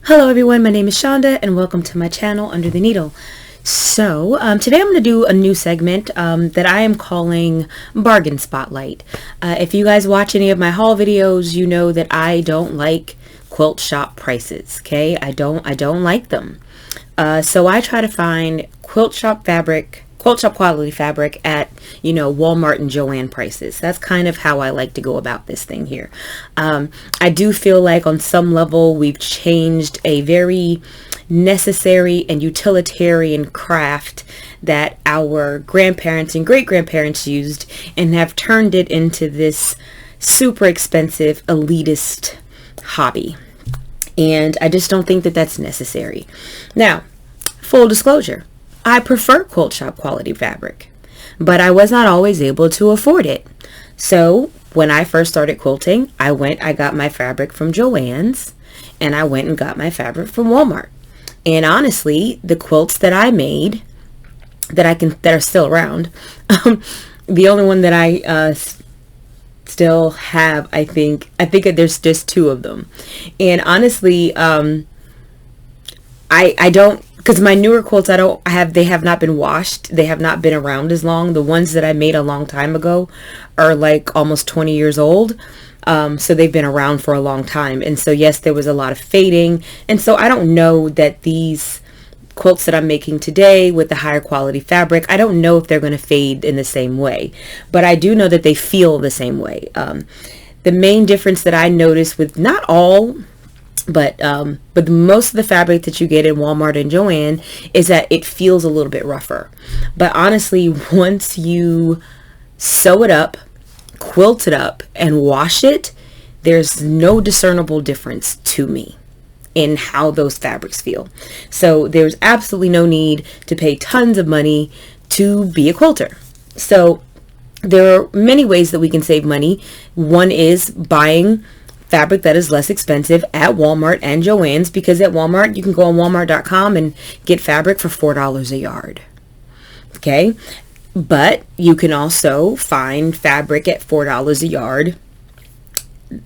Hello everyone, my name is Shonda and welcome to my channel Under the Needle. So today I'm going to do a new segment that I am calling Bargain Spotlight. If you guys watch any of my haul videos, you know that I don't like quilt shop prices. Okay, I don't like them. So I try to find quilt shop quality fabric at, Walmart and Joann prices. That's kind of how I like to go about this thing here. I do feel like on some level we've changed a very necessary and utilitarian craft that our grandparents and great-grandparents used and have turned it into this super expensive elitist hobby. And I just don't think that that's necessary. Now, full disclosure, I prefer quilt shop quality fabric, but I was not always able to afford it. So when I first started quilting, I got my fabric from Joann's and I went and got my fabric from Walmart. And honestly, the quilts that I made that are still around, the only one that I still have, I think there's just two of them. And honestly, I don't, because my newer quilts they have not been washed. They have not been around as long. The ones that I made a long time ago are like almost 20 years old. So they've been around for a long time. And so yes, there was a lot of fading. And so I don't know that these quilts that I'm making today with the higher quality fabric, I don't know if they're going to fade in the same way, but I do know that they feel the same way. The main difference that I noticed with not all, but most of the fabric that you get in Walmart and Joann is that it feels a little bit rougher. But honestly, once you sew it up, quilt it up, and wash it, there's no discernible difference to me in how those fabrics feel. So there's absolutely no need to pay tons of money to be a quilter. So there are many ways that we can save money. One is buying fabric that is less expensive at Walmart and Joann's, because at Walmart you can go on walmart.com and get fabric for $4 a yard. Okay, but you can also find fabric at $4 a yard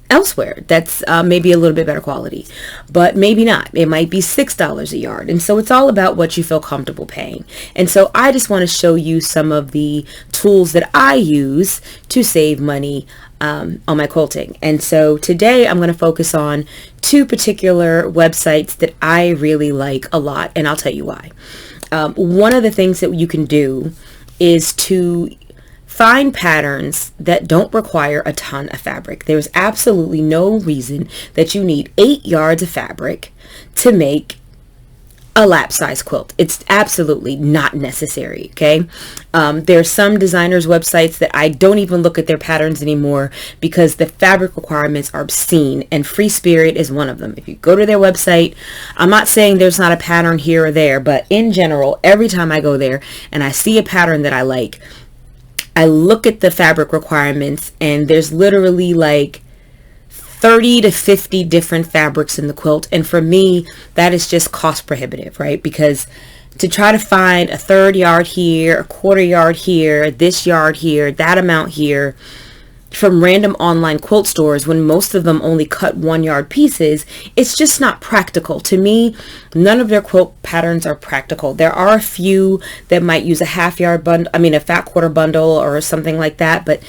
elsewhere that's maybe a little bit better quality, but maybe not. It might be $6 a yard. And so it's all about what you feel comfortable paying. And so I just want to show you some of the tools that I use to save money on my quilting. And so today I'm going to focus on two particular websites that I really like a lot, and I'll tell you why. One of the things that you can do is to find patterns that don't require a ton of fabric. There's absolutely no reason that you need 8 yards of fabric to make a lap size quilt. It's absolutely not necessary. Okay. There's some designers' websites that I don't even look at their patterns anymore because the fabric requirements are obscene, and Free Spirit is one of them. If you go to their website, I'm not saying there's not a pattern here or there, but in general, every time I go there and I see a pattern that I like, I look at the fabric requirements and there's literally like 30 to 50 different fabrics in the quilt. And for me, that is just cost prohibitive, right? Because to try to find a third yard here, a quarter yard here, this yard here, that amount here, from random online quilt stores when most of them only cut 1 yard pieces, it's just not practical. To me, none of their quilt patterns are practical. There are a few that might use a a fat quarter bundle or something like that, but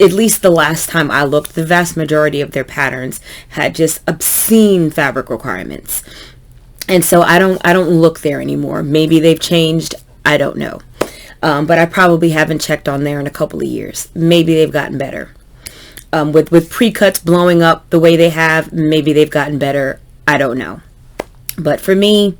at least the last time I looked, the vast majority of their patterns had just obscene fabric requirements. And so I don't look there anymore. Maybe they've changed, I don't know. But I probably haven't checked on there in a couple of years. Maybe they've gotten better. With pre-cuts blowing up the way they have, maybe they've gotten better. I don't know. But for me,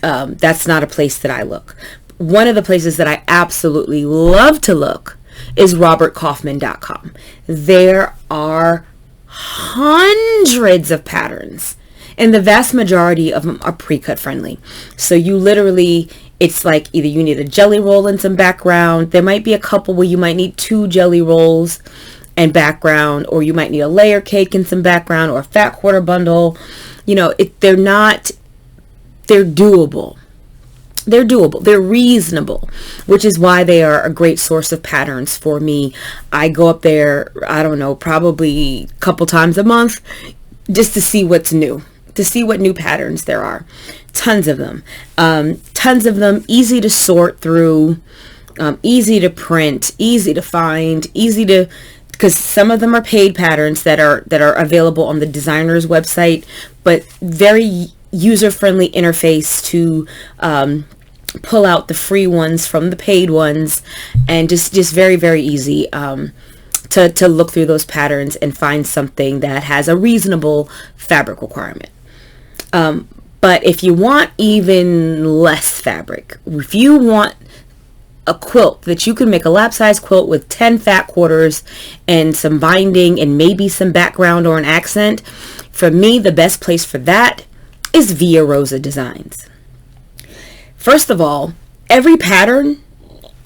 that's not a place that I look. One of the places that I absolutely love to look is robertkaufman.com. There are hundreds of patterns, and the vast majority of them are pre-cut friendly. So you literally, it's like either you need a jelly roll and some background. There might be a couple where you might need 2 jelly rolls and background, or you might need a layer cake and some background, or a fat quarter bundle. They're doable. They're doable. They're reasonable, which is why they are a great source of patterns for me. I go up there, I don't know, probably a couple times a month just to see what's new. to see what new patterns there are. Tons of them. Tons of them, easy to sort through, easy to print, easy to find, because some of them are paid patterns that are available on the designer's website, but very user-friendly interface to pull out the free ones from the paid ones, and just very, very easy to look through those patterns and find something that has a reasonable fabric requirement. But if you want even less fabric, if you want a quilt that you can make a lap size quilt with 10 fat quarters and some binding and maybe some background or an accent, for me the best place for that is via Rosa Designs. First of all, every pattern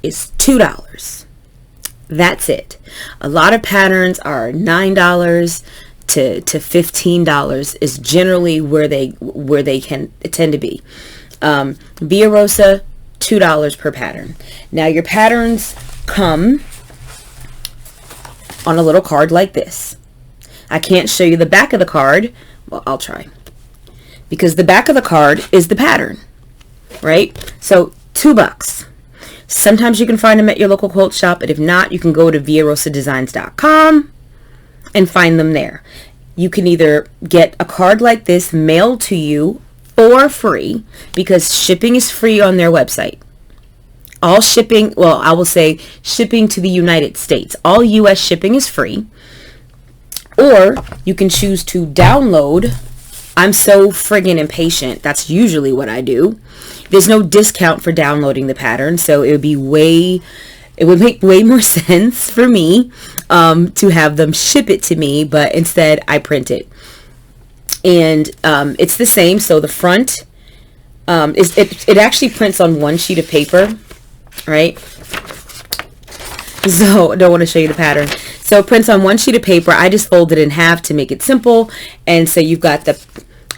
is $2. That's it. A lot of patterns are $9 to $15 is generally where they can tend to be. Via Rosa, $2 per pattern. Now your patterns come on a little card like this. I can't show you the back of the card. Well, I'll try. Because the back of the card is the pattern, right? So $2. Sometimes you can find them at your local quilt shop, but if not, you can go to viarosadesigns.com and find them there. You can either get a card like this mailed to you for free, because shipping is free on their website. All shipping, well, I will say shipping to the United States. All US shipping is free. Or you can choose to download. I'm so friggin' impatient. That's usually what I do. There's no discount for downloading the pattern, so it would make way more sense for me to have them ship it to me, but instead I print it. And it's the same. So the front it actually prints on one sheet of paper, right? So I don't want to show you the pattern. So it prints on one sheet of paper. I just fold it in half to make it simple. And so you've got the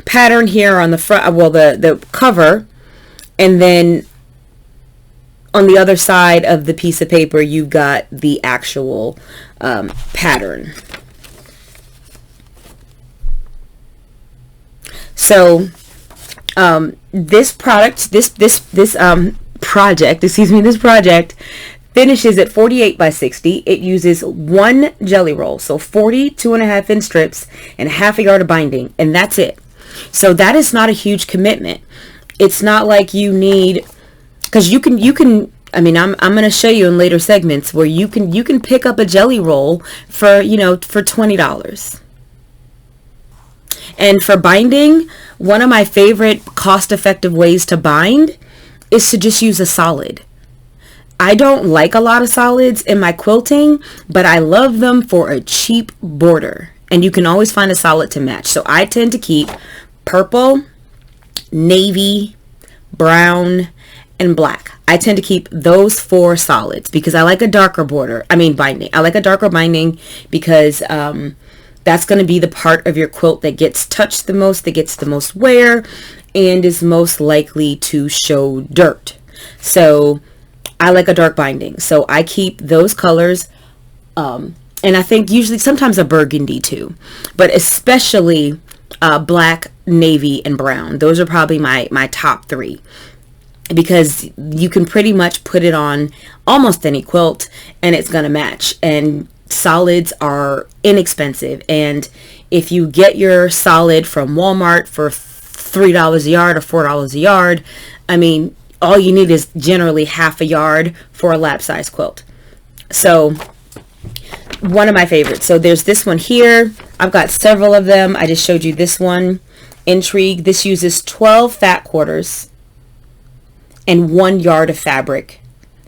pattern here on the front, well, the cover, and then on the other side of the piece of paper you've got the actual pattern. So this project finishes at 48 by 60. It uses one jelly roll, so 40 2.5-inch strips and half a yard of binding, and that's it. So that is not a huge commitment. It's not like you need, because you can I mean, I'm going to show you in later segments where you can pick up a jelly roll for, for $20. And for binding, one of my favorite cost-effective ways to bind is to just use a solid. I don't like a lot of solids in my quilting, but I love them for a cheap border. And you can always find a solid to match. So I tend to keep purple, navy, brown, and black. I tend to keep those 4 solids because I like a darker binding. I like a darker binding because that's going to be the part of your quilt that gets touched the most, that gets the most wear, and is most likely to show dirt. So I like a dark binding. So I keep those colors, and I think usually sometimes a burgundy too, but especially black, navy, and brown. Those are probably my top 3. Because you can pretty much put it on almost any quilt and it's gonna match. And solids are inexpensive, and if you get your solid from Walmart for $3 a yard or $4 a yard, I mean, all you need is generally half a yard for a lap size quilt. So one of my favorites. So there's this one here. I've got several of them. I just showed you this one, Intrigue. This uses 12 fat quarters and 1 yard of fabric,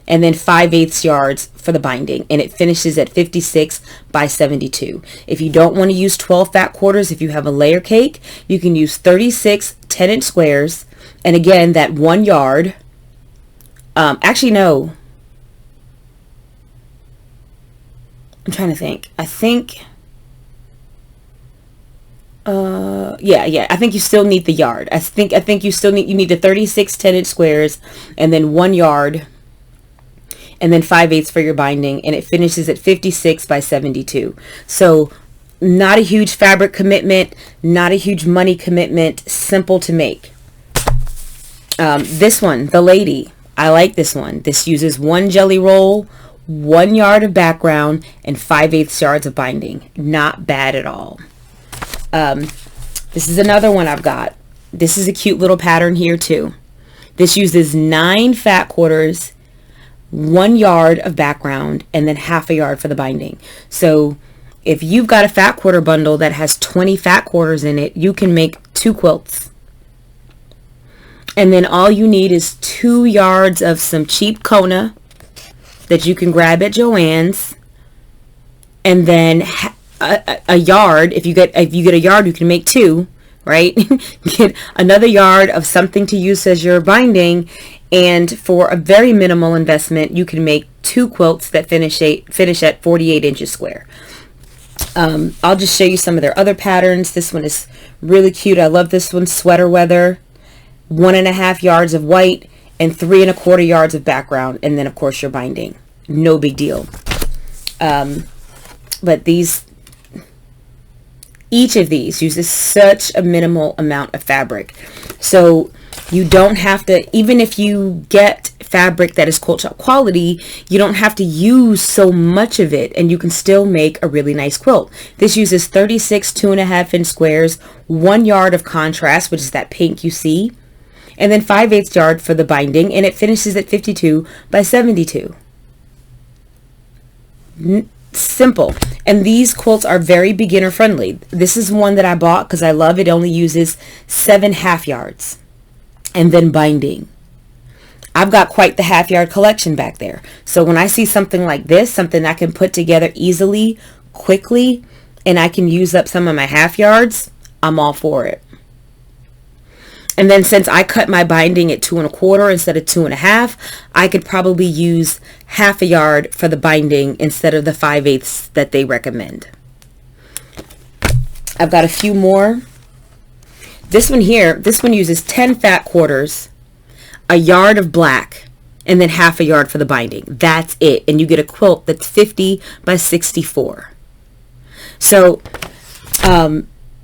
and then 5/8 yards for the binding, and it finishes at 56 by 72. If you don't want to use 12 fat quarters, if you have a layer cake, you can use 36 10-inch squares, and again, that 1 yard, actually no, I'm trying to think. I think I think you still need the yard. I think you need the 36 10-inch squares, and then 1 yard, and then 5/8 for your binding, and it finishes at 56 by 72. So Not a huge fabric commitment, not a huge money commitment, simple to make. This one, the lady, I like this one. This uses 1 jelly roll, 1 yard of background, and 5/8 yards of binding. Not bad at all. This is another one I've got. This is a cute little pattern here too. This uses 9 fat quarters, 1 yard of background, and then 1/2 yard for the binding. So if you've got a fat quarter bundle that has 20 fat quarters in it, you can make 2 quilts. And then all you need is 2 yards of some cheap Kona that you can grab at Joann's, and then a yard. If you get a yard, you can make 2, right? Get another yard of something to use as your binding, and for a very minimal investment, you can make 2 quilts that finish at 48 inches square. I'll just show you some of their other patterns. This one is really cute. I love this one. Sweater weather, 1.5 yards of white and 3.25 yards of background, and then of course your binding. No big deal. But each of these uses such a minimal amount of fabric, so you don't have to, even if you get fabric that is quilt shop quality, you don't have to use so much of it, and you can still make a really nice quilt. This uses 36 2.5 inch squares, 1 yard of contrast, which is that pink you see, and then 5/8 yard for the binding, and it finishes at 52 by 72. Simple. And these quilts are very beginner friendly. This is one that I bought because I love it. It only uses 7 1/2 yards and then binding. I've got quite the 1/2 yard collection back there, so when I see something like this, something I can put together easily, quickly, and I can use up some of my 1/2 yards, I'm all for it. And then since I cut my binding at 2.25 instead of 2.5, I could probably use 1/2 yard for the binding instead of the 5/8 that they recommend. I've got a few more. This one here, this one uses 10 fat quarters, a yard of black, and then 1/2 yard for the binding. That's it. And you get a quilt that's 50 by 64. So,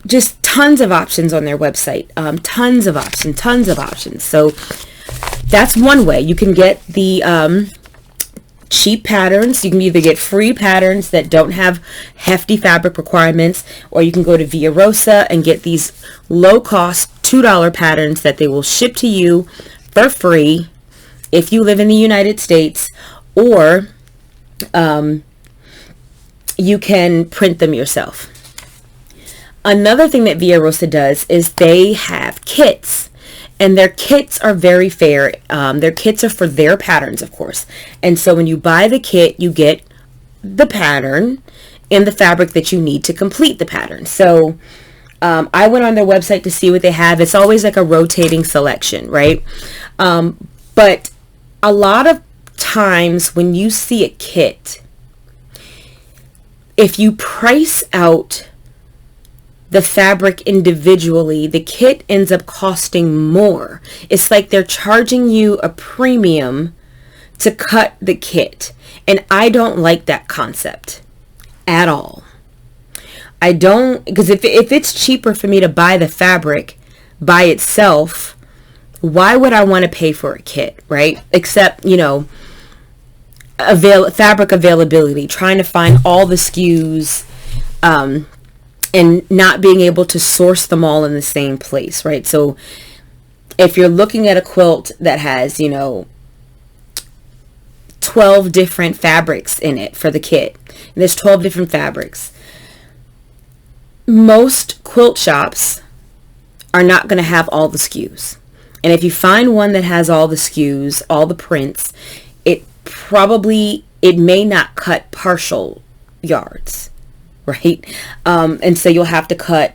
just tons of options on their website. Tons of options. So that's one way. You can get the cheap patterns. You can either get free patterns that don't have hefty fabric requirements, or you can go to Via Rosa and get these low-cost $2 patterns that they will ship to you for free if you live in the United States, or you can print them yourself. Another thing that Via Rosa does is they have kits, and their kits are very fair. Their kits are for their patterns, of course. And so when you buy the kit, you get the pattern and the fabric that you need to complete the pattern. So I went on their website to see what they have. It's always like a rotating selection, right? But a lot of times when you see a kit, if you price out the fabric individually, the kit ends up costing more. It's like they're charging you a premium to cut the kit. And I don't like that concept at all. I don't, because if it's cheaper for me to buy the fabric by itself, why would I want to pay for a kit, right? Except, you know, fabric availability, trying to find all the SKUs, and not being able to source them all in the same place, right? So if you're looking at a quilt that has, you know, 12 different fabrics in it for the kit, and there's 12 different fabrics, most quilt shops are not going to have all the SKUs. And if you find one that has all the SKUs, all the prints, it may not cut partial yards, right? And so you'll have to cut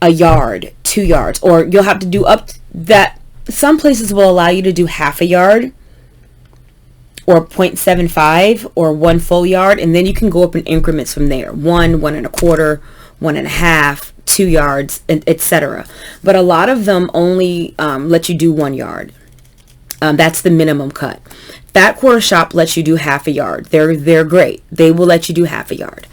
a yard, 2 yards, or you'll have to do up that. Some places will allow you to do 1/2 yard or 0.75 or 1 full yard, and then you can go up in increments from there. 1, 1.25, 1.5, 2 yards, etc. But a lot of them only let you do 1 yard. That's the minimum cut. Fat Quarter Shop lets you do 1/2 yard. They're great. They will let you do 1/2 yard.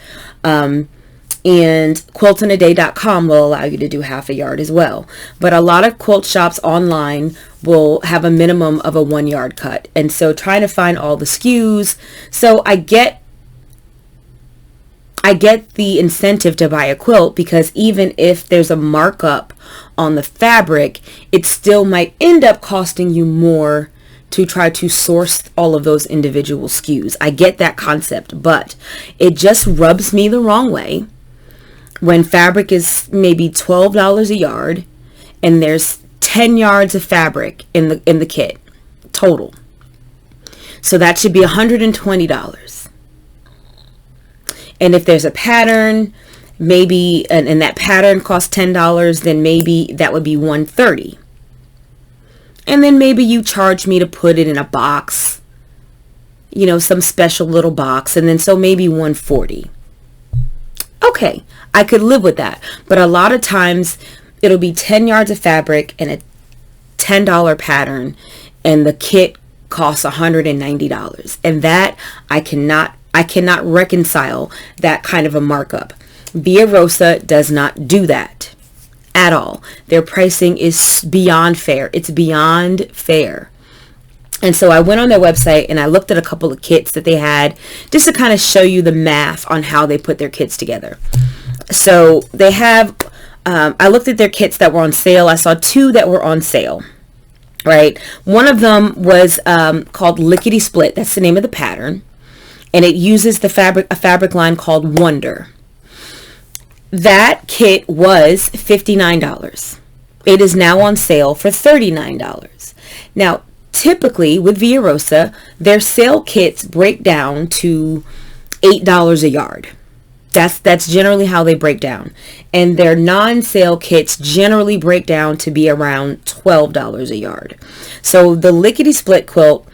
And quiltingaday.com will allow you to do half a yard as well. But a lot of quilt shops online will have a minimum of a 1 yard cut. And so trying to find all the SKUs. So I get the incentive to buy a quilt, because even if there's a markup on the fabric, it still might end up costing you more to try to source all of those individual SKUs. I get that concept, but it just rubs me the wrong way when fabric is maybe $12 a yard and there's 10 yards of fabric in the kit total. So that should be $120. And if there's a pattern, maybe, and that pattern costs $10, then maybe that would be $130. And then maybe you charge me to put it in a box, you know, some special little box, and then so maybe $140. Okay, I could live with that. But a lot of times it'll be 10 yards of fabric and a $10 pattern, and the kit costs $190. And that I cannot reconcile that kind of a markup. Via Rosa does not do that at all. Their pricing is beyond fair. It's beyond fair. And so I went on their website and I looked at a couple of kits that they had, just to kind of show you the math on how they put their kits together. So they have, I looked at their kits that were on sale. I saw 2 that were on sale, right? One of them was called Lickety Split. That's the name of the pattern. And it uses a fabric line called Wonder. That kit was $59. It is now on sale for $39. Now, typically with Via Rosa, their sale kits break down to $8 a yard. That's generally how they break down. And their non-sale kits generally break down to be around $12 a yard. So the Lickety Split quilt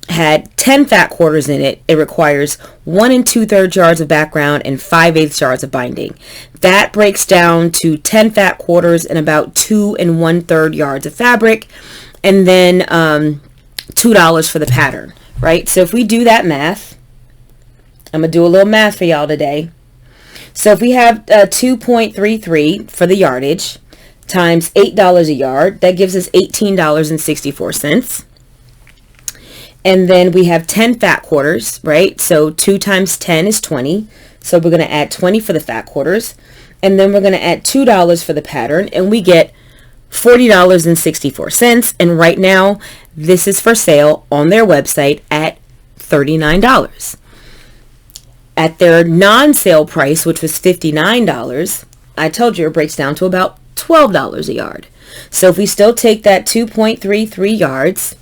had 10 fat quarters in it. It requires 1 2/3 yards of background and 5/8 yards of binding. That breaks down to 10 fat quarters and about 2 1/3 yards of fabric, and then $2 for the pattern, right? So if we do that math, I'm gonna do a little math for y'all today. So if we have 2.33 for the yardage times $8 a yard, that gives us $18.64. And then we have 10 fat quarters, right? So 2 times 10 is 20. So we're going to add 20 for the fat quarters. And then we're going to add $2 for the pattern. And we get $40.64. And right now, this is for sale on their website at $39. At their non-sale price, which was $59, I told you it breaks down to about $12 a yard. So if we still take that 2.33 yards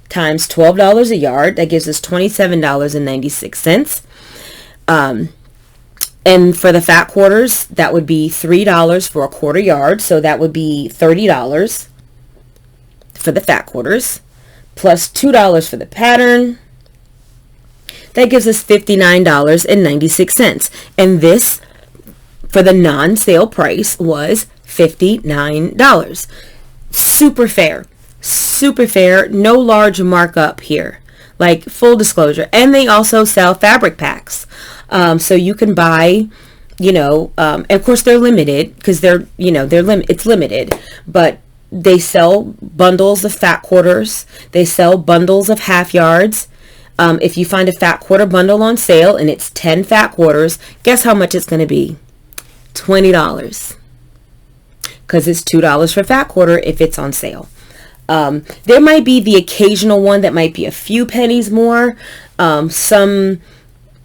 times $12 a yard, that gives us $27.96. And for the fat quarters, that would be $3 for a quarter yard, so that would be $30 for the fat quarters, plus $2 for the pattern. That gives us $59.96. And this, for the non-sale price, was $59. Super fair. Super fair, no large markup here, like full disclosure. And they also sell fabric packs, so you can buy, you know, and of course they're limited because they're, you know, it's limited, but they sell bundles of fat quarters. They sell bundles of half yards. If you find a fat quarter bundle on sale and it's 10 fat quarters, guess how much it's going to be? $20, because it's $2 for fat quarter if it's on sale. There might be the occasional one that might be a few pennies more. Some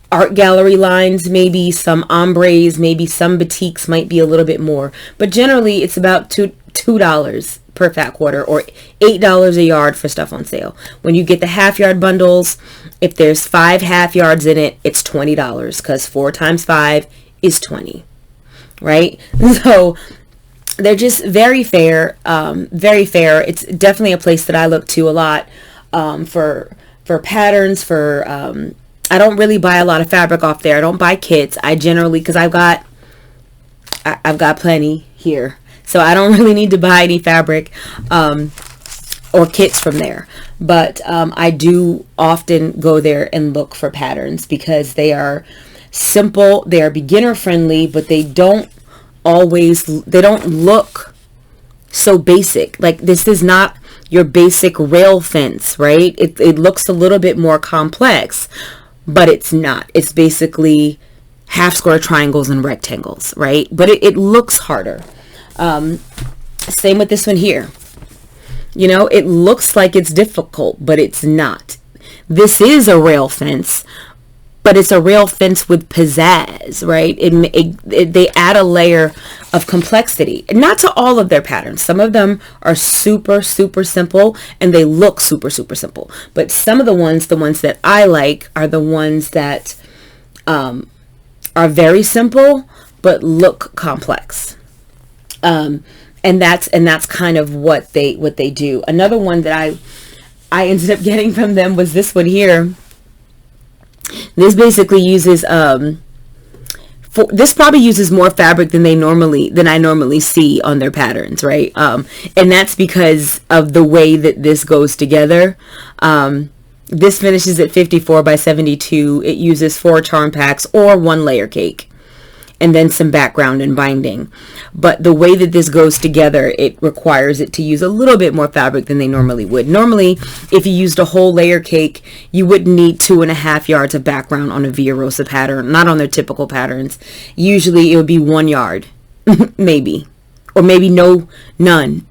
art gallery lines, maybe some ombres, maybe some boutiques might be a little bit more. But generally, it's about $2 per fat quarter, or $8 a yard for stuff on sale. When you get the half yard bundles, if there's 5 half yards in it, it's $20, because 4 times 5 is 20, right? So they're just very fair, very fair. It's definitely a place that I look to a lot for patterns. I don't really buy a lot of fabric off there. I don't buy kits. I generally, because I've got plenty here, so I don't really need to buy any fabric or kits from there. But I do often go there and look for patterns because they are simple, they are beginner friendly, but they don't look so basic. Like, this is not your basic rail fence, right? It looks a little bit more complex, but it's not. It's basically half square triangles and rectangles, right? But it looks harder. Same with this one here. You know, it looks like it's difficult, but it's not. This is a rail fence, but it's a rail fence with pizzazz, right? They add a layer of complexity. And not to all of their patterns. Some of them are super, super simple, and they look super, super simple. But some of the ones that I like are the ones that are very simple, but look complex. And that's kind of what they do. Another one that I ended up getting from them was this one here. This basically uses this probably uses more fabric than I normally see on their patterns, right? And that's because of the way that this goes together. This finishes at 54 by 72. It uses 4 charm packs or 1 layer cake, and then some background and binding. But the way that this goes together, it requires it to use a little bit more fabric than they normally would. Normally, if you used a whole layer cake, you wouldn't need 2.5 yards of background on a Via Rosa pattern, not on their typical patterns. Usually it would be 1 yard, maybe. Or maybe none.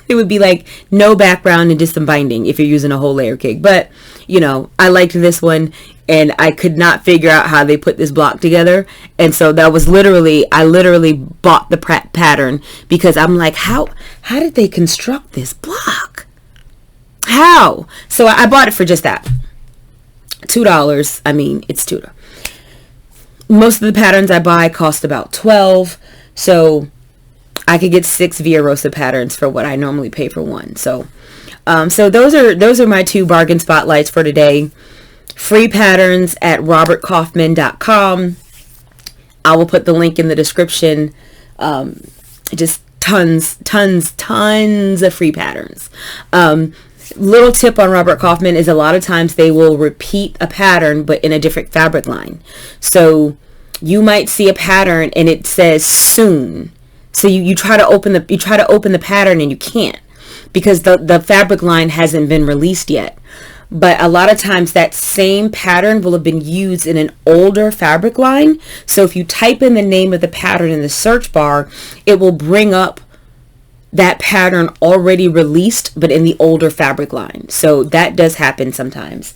It would be like no background and just some binding if you're using a whole layer cake. But, you know, I liked this one, and I could not figure out how they put this block together. And so that was I literally bought the pattern because I'm like, how did they construct this block? How? So I bought it for just that. $2. I mean, it's $2. Most of the patterns I buy cost about $12. So I could get 6 Via Rosa patterns for what I normally pay for one. So those are my 2 bargain spotlights for today. Free patterns at robertkaufman.com. I will put the link in the description. Just tons of free patterns. Little tip on Robert Kaufman is a lot of times they will repeat a pattern but in a different fabric line. So you might see a pattern and it says soon. So you try to open the pattern and you can't because the fabric line hasn't been released yet. But a lot of times that same pattern will have been used in an older fabric line. So if you type in the name of the pattern in the search bar, it will bring up that pattern already released, but in the older fabric line. So that does happen sometimes.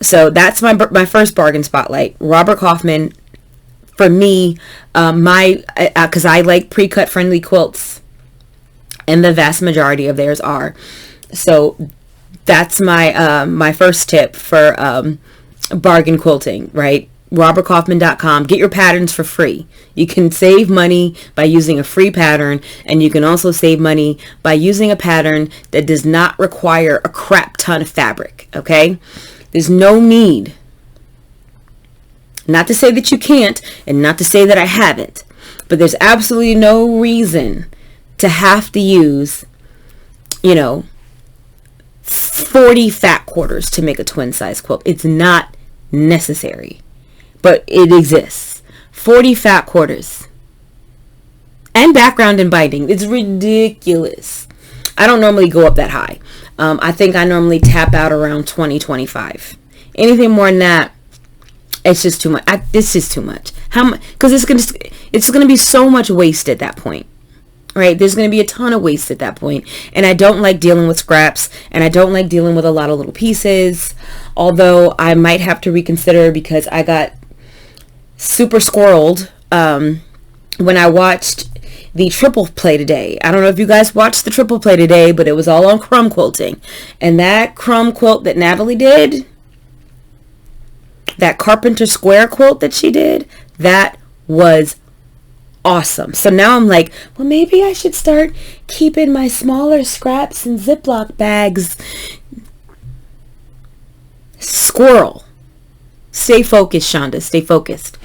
So that's my first bargain spotlight. Robert Kaufman. For me, because I like pre-cut friendly quilts, and the vast majority of theirs are. So that's my first tip for bargain quilting, right? robertkaufman.com. Get your patterns for free. You can save money by using a free pattern, and you can also save money by using a pattern that does not require a crap ton of fabric, okay? There's no need. Not to say that you can't, and not to say that I haven't, but there's absolutely no reason to have to use, 40 fat quarters to make a twin size quilt. It's not necessary, but it exists. 40 fat quarters. And background and binding. It's ridiculous. I don't normally go up that high. I think I normally tap out around 20, 25. Anything more than that, it's just too much. This is too much. Because it's gonna be so much waste at that point, right? There's gonna be a ton of waste at that point, and I don't like dealing with scraps, and I don't like dealing with a lot of little pieces. Although I might have to reconsider because I got super squirreled when I watched the triple play today. I don't know if you guys watched the triple play today, but it was all on crumb quilting, and that crumb quilt that Natalie did. That carpenter square quilt that she did, that was awesome. So now I'm like, well, maybe I should start keeping my smaller scraps in Ziploc bags. Squirrel. Stay focused, Shonda. Stay focused.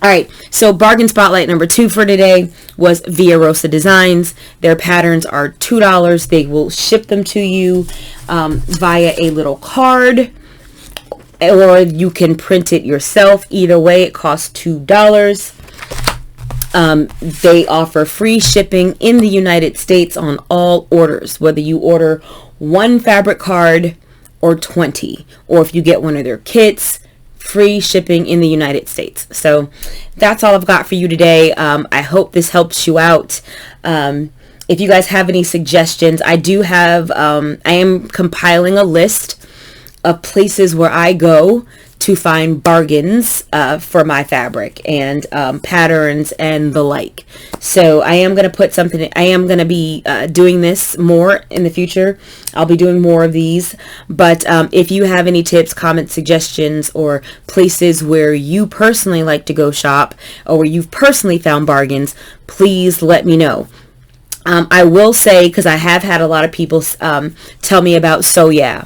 All right. So bargain spotlight number 2 for today was Via Rosa Designs. Their patterns are $2. They will ship them to you via a little card. or you can print it yourself. Either way, it costs $2. They offer free shipping in the United States on all orders, whether you order one fabric card or 20, or if you get one of their kits, free shipping in the United States. So that's all I've got for you today. I hope this helps you out. If you guys have any suggestions, I do have, I am compiling a list of places where I go to find bargains for my fabric and patterns and the like. So I am going to put something, I am going to be doing this more in the future. I'll be doing more of these. But if you have any tips, comments, suggestions, or places where you personally like to go shop, or where you've personally found bargains, please let me know. I will say, because I have had a lot of people tell me about So Yeah.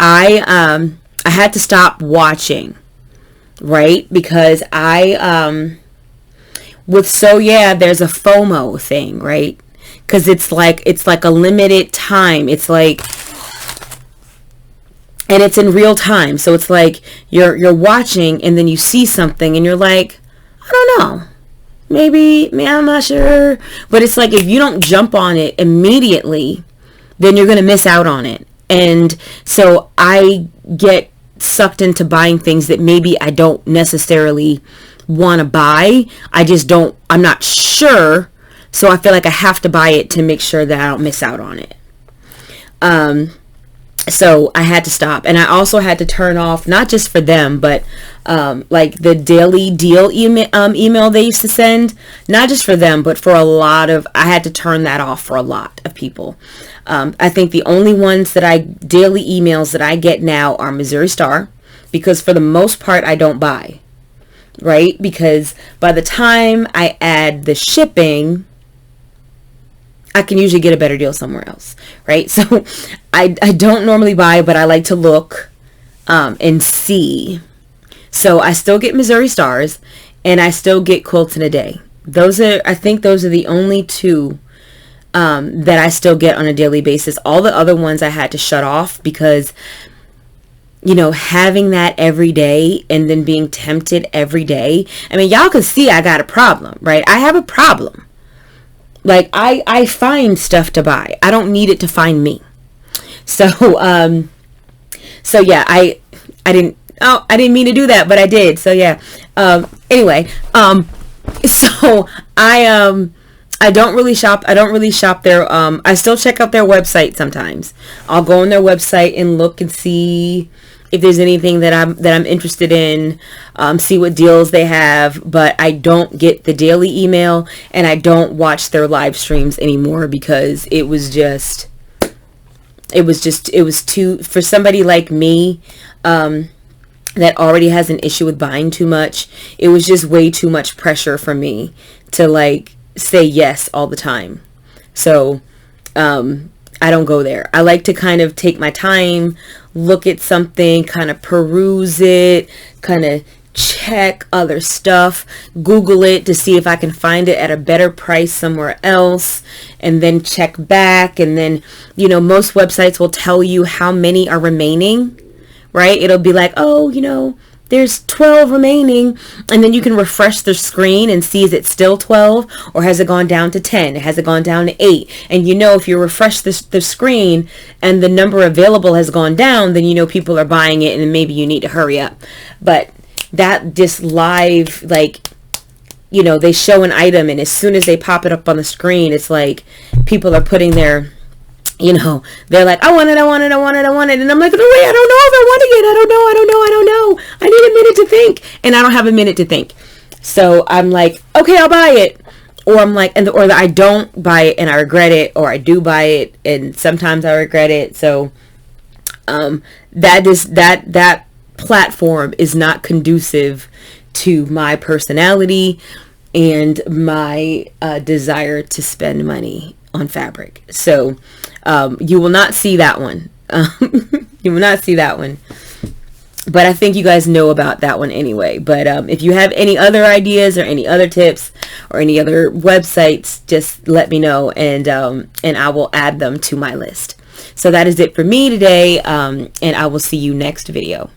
I had to stop watching, right? Because with So Yeah, there's a FOMO thing, right? Because it's like a limited time. It's like, and it's in real time. So it's like you're watching and then you see something and you're like, I don't know. Maybe, I'm not sure. But it's like if you don't jump on it immediately, then you're going to miss out on it. And so I get sucked into buying things that maybe I don't necessarily want to buy. I'm not sure. So I feel like I have to buy it to make sure that I don't miss out on it. So I had to stop. And I also had to turn off, not just for them, but like the daily deal email they used to send, not just for them, but for I had to turn that off for a lot of people. I think the only ones daily emails that I get now are Missouri Star, because for the most part I don't buy, right? Because by the time I add the shipping, I can usually get a better deal somewhere else, right? So I don't normally buy, but I like to look and see. So I still get Missouri Stars, and I still get Quilts in a Day. I think those are the only two that I still get on a daily basis. All the other ones I had to shut off because, having that every day and then being tempted every day. I mean, y'all can see I got a problem, right? I have a problem. Like I find stuff to buy. I don't need it to find me. So yeah, I didn't mean to do that, but I did. So yeah. Anyway, so I don't really shop. I don't really shop there. I still check out their website sometimes. I'll go on their website and look and see if there's anything that I'm interested in, see what deals they have, but I don't get the daily email and I don't watch their live streams anymore because it was too, for somebody like me, that already has an issue with buying too much. It was just way too much pressure for me to like say yes all the time. So, I don't go there. I like to kind of take my time, look at something, kind of peruse it, kind of check other stuff, Google it to see if I can find it at a better price somewhere else, and then check back. And then, most websites will tell you how many are remaining, right? It'll be like, oh, there's 12 remaining, and then you can refresh the screen and see, is it still 12 or has it gone down to 10? Has it gone down to 8? And if you refresh the screen and the number available has gone down, then people are buying it and maybe you need to hurry up. But that just live, like, they show an item and as soon as they pop it up on the screen, it's like people are putting their, they're like, I want it. And I'm like, no, wait, I don't know if I want it yet. I don't know. I need a minute to think. And I don't have a minute to think. So I'm like, okay, I'll buy it. Or I'm like, or I don't buy it and I regret it, or I do buy it and sometimes I regret it. So, that platform is not conducive to my personality and my desire to spend money on fabric. So you will not see that one. You will not see that one. But I think you guys know about that one anyway. But if you have any other ideas or any other tips or any other websites, just let me know, and I will add them to my list. So that is it for me today, and I will see you next video.